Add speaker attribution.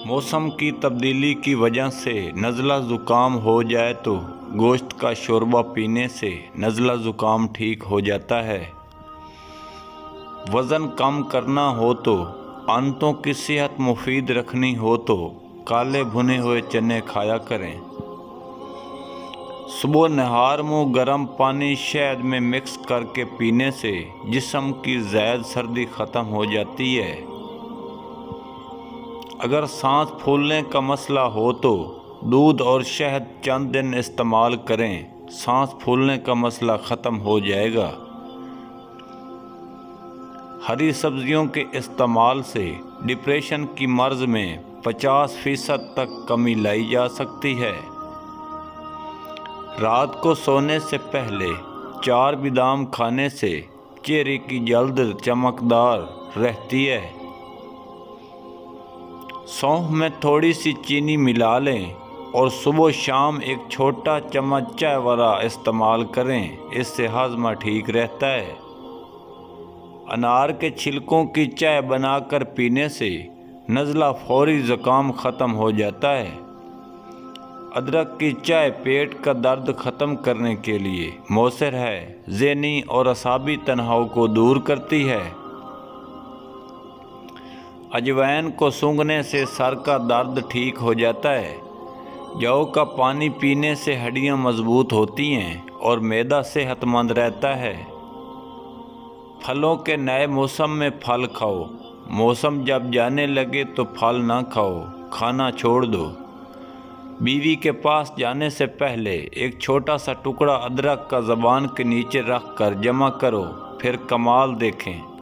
Speaker 1: मौसम की तब्दीली की वजह से नज़ला ज़ुकाम हो जाए तो गोश्त का शोरबा पीने से नज़ला ज़ुकाम ठीक हो जाता है। वज़न कम करना हो तो, आंतों की सेहत मुफीद रखनी हो तो काले भुने हुए चने खाया करें। सुबह नहार मुँह गर्म पानी शहद में मिक्स करके पीने से जिस्म की ज़ैद सर्दी ख़त्म हो जाती है। अगर सांस फूलने का मसला हो तो दूध और शहद चंद दिन इस्तेमाल करें, सांस फूलने का मसला ख़त्म हो जाएगा। हरी सब्जियों के इस्तेमाल से डिप्रेशन की मर्ज़ में 50% तक कमी लाई जा सकती है। रात को सोने से पहले 4 बादाम खाने से चेहरे की जल्द चमकदार रहती है। सौंफ में थोड़ी सी चीनी मिला लें और सुबह शाम एक छोटा चम्मच चाय वाला इस्तेमाल करें, इससे हाजमा ठीक रहता है। अनार के छिलकों की चाय बनाकर पीने से नज़ला फौरी ज़ुकाम ख़त्म हो जाता है। अदरक की चाय पेट का दर्द ख़त्म करने के लिए मौसर है, ज़हनी और असाबी तनाव को दूर करती है। अजवाइन को सूंघने से सर का दर्द ठीक हो जाता है। जौ का पानी पीने से हड्डियां मजबूत होती हैं और मैदा सेहतमंद रहता है। फलों के नए मौसम में फल खाओ, मौसम जब जाने लगे तो फल ना खाओ, खाना छोड़ दो। बीवी के पास जाने से पहले एक छोटा सा टुकड़ा अदरक का ज़बान के नीचे रख कर जमा करो, फिर कमाल देखें।